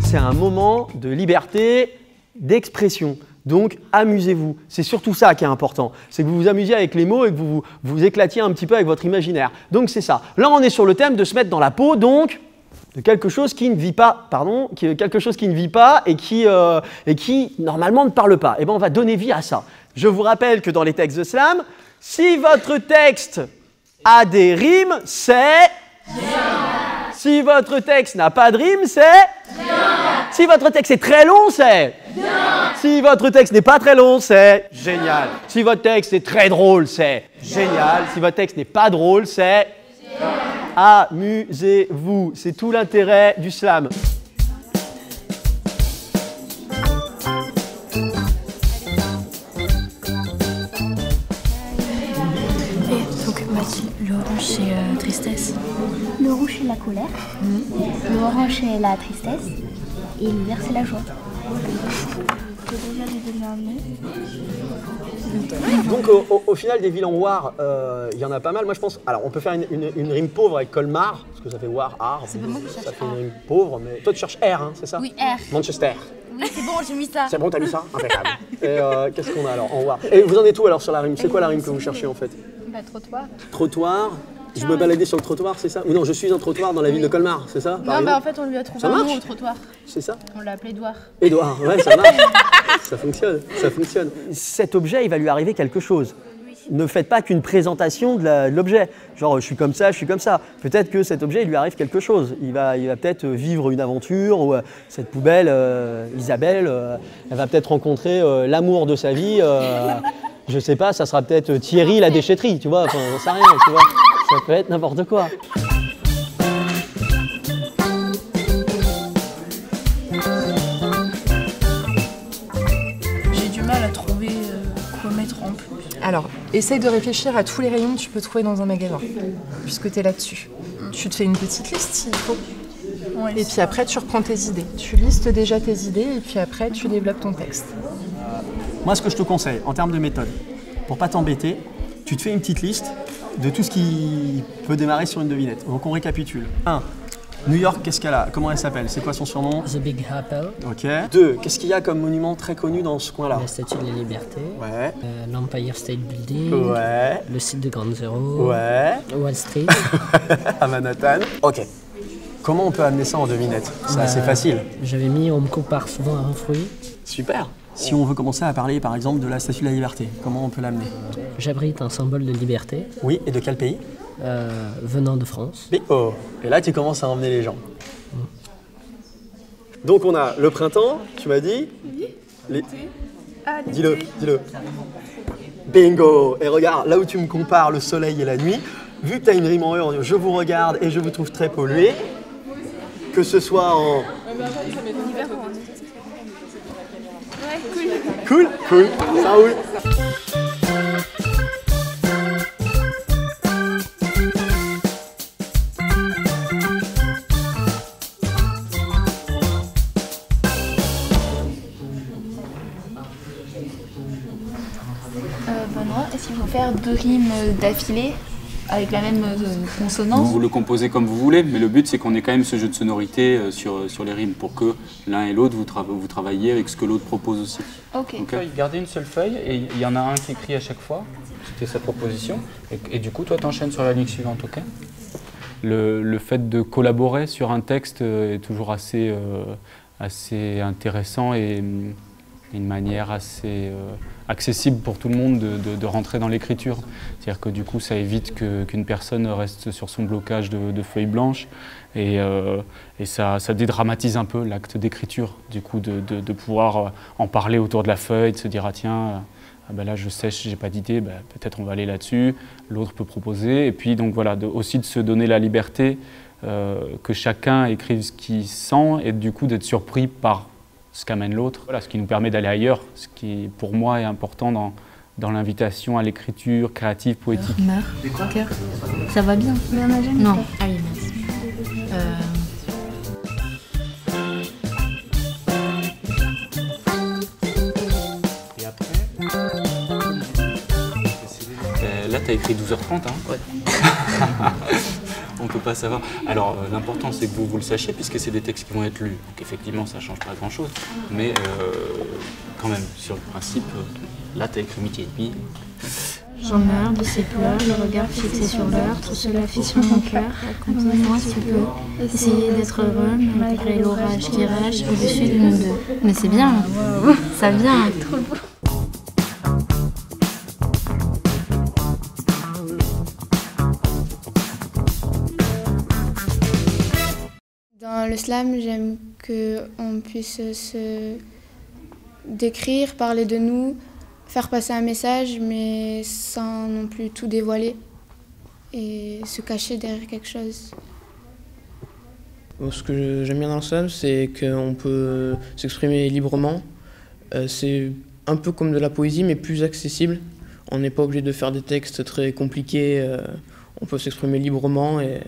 C'est un moment de liberté d'expression. Donc, amusez-vous. C'est surtout ça qui est important. C'est que vous vous amusiez avec les mots et que vous vous éclatiez un petit peu avec votre imaginaire. Donc, c'est ça. Là, on est sur le thème de se mettre dans la peau, donc, de quelque chose qui ne vit pas, quelque chose qui ne vit pas et qui normalement, ne parle pas. Et bien, on va donner vie à ça. Je vous rappelle que dans les textes de slam, si votre texte a des rimes, c'est... Bien. Si votre texte n'a pas de rime, c'est... Bien. Si votre texte est très long, c'est... Bien. Si votre texte n'est pas très long, c'est... Génial. Si votre texte est très drôle, c'est... Génial. Si votre texte n'est pas drôle, c'est... Amusez-vous. C'est tout l'intérêt du slam. Le orange, c'est tristesse. Le rouge, c'est la colère. Le orange, c'est la tristesse. Et le vert, c'est la joie. Je peux déjà lui donner un nom. Donc, au final, des villes en war, il y en a pas mal. Moi, je pense... Alors, on peut faire une rime pauvre avec Colmar, parce que ça fait war, art. C'est pas moi qui cherche Ça fait une rime pauvre, mais... Toi, tu cherches R, hein, c'est ça? Oui, R. Manchester. Oui, c'est bon, j'ai mis ça. C'est bon, t'as mis ça? Impeccable. Et qu'est-ce qu'on a alors en war? Et vous en êtes où alors sur la rime? C'est quoi la rime que vous cherchez en fait? Bah, trottoir. Trottoir. Je me baladais sur le trottoir, c'est ça? Ou non, je suis un trottoir dans la ville de Colmar, c'est ça? Non, bah en fait, on lui a trouvé un nom au trottoir. C'est ça? On l'a appelé Edouard. Édouard, ouais, ça marche. Ça fonctionne, ça fonctionne. Cet objet, il va lui arriver quelque chose. Ne faites pas qu'une présentation de l'objet. Genre, je suis comme ça, je suis comme ça. Peut-être que cet objet, il lui arrive quelque chose. Il va peut-être vivre une aventure, ou cette poubelle, Isabelle, elle va peut-être rencontrer l'amour de sa vie. Je sais pas, ça sera peut-être Thierry la déchetterie, tu vois, enfin, j'en sais rien, tu vois. Ça peut être n'importe quoi. J'ai du mal à trouver quoi mettre en plus. Alors, essaye de réfléchir à tous les rayons que tu peux trouver dans un magasin, puisque tu es là-dessus. Tu te fais une petite liste s'il faut. Ouais, et puis après, tu reprends tes idées. Tu listes déjà tes idées et puis après, tu développes ton texte. Moi, ce que je te conseille, en termes de méthode, pour pas t'embêter, tu te fais une petite liste de tout ce qui peut démarrer sur une devinette. Donc, on récapitule. 1. New York, qu'est-ce qu'elle a? Comment elle s'appelle? C'est quoi son surnom? The Big Apple. Ok. 2. Qu'est-ce qu'il y a comme monument très connu dans ce coin-là? La Statue de la Liberté. Ouais. L'Empire State Building. Ouais. Le site de Ground Zero. Ouais. Wall Street. À Manhattan. Ok. Comment on peut amener ça en devinette? C'est assez facile. J'avais mis, on me compare souvent à un fruit. Super. Si on veut commencer à parler par exemple de la Statue de la Liberté, comment on peut l'amener? J'abrite un symbole de liberté. Oui, et de quel pays? Venant de France. Oh. Et là tu commences à emmener les gens. Donc on a le printemps, tu m'as dit? Oui. Dis-le. Bingo. Et regarde, là où tu me compares le soleil et la nuit, vu que tu as une rime en E, je vous regarde et je vous trouve très pollué, que ce soit en... Cool, ça roule. Benoît, est-ce qu'il faut faire 2 rimes d'affilée avec la même consonance? Vous le composez comme vous voulez, mais le but c'est qu'on ait quand même ce jeu de sonorité sur les rimes pour que l'un et l'autre vous travaillez avec ce que l'autre propose aussi. Ok. Gardez une seule feuille et il y en a un qui écrit à chaque fois, c'était sa proposition, et du coup toi t'enchaînes sur la ligne suivante, ok? Le fait de collaborer sur un texte est toujours assez intéressant et une manière assez accessible pour tout le monde de rentrer dans l'écriture. C'est-à-dire que du coup, ça évite qu'une personne reste sur son blocage de feuilles blanches et ça dédramatise un peu l'acte d'écriture, du coup, de pouvoir en parler autour de la feuille, de se dire « Ah tiens, ben là je sèche, j'ai pas d'idée, ben, peut-être on va aller là-dessus, l'autre peut proposer ». Et puis donc voilà, aussi de se donner la liberté que chacun écrive ce qu'il sent et du coup d'être surpris par ce qu'amène l'autre, voilà, ce qui nous permet d'aller ailleurs, ce qui pour moi est important dans l'invitation à l'écriture créative, poétique. Cœur. Ça va bien? Non. Ah oui, mince. là, tu as écrit 12h30, hein? Ouais. On ne peut pas savoir. Alors, l'important, c'est que vous le sachiez, puisque c'est des textes qui vont être lus. Donc, effectivement, ça ne change pas grand-chose. Mais quand même, sur le principe, là, tu as écrit midi et demi. J'en meurs de ces pleurs, le regard fixé sur l'heure, tout cela fit sur mon cœur. Raconte-moi si tu peux, essayer d'être heureux malgré l'orage qui rage au-dessus de nous deux. Mais c'est bien, ça vient. Dans le slam, j'aime qu'on puisse se décrire, parler de nous, faire passer un message, mais sans non plus tout dévoiler et se cacher derrière quelque chose. Ce que j'aime bien dans le slam, c'est qu'on peut s'exprimer librement. C'est un peu comme de la poésie, mais plus accessible. On n'est pas obligé de faire des textes très compliqués. On peut s'exprimer librement et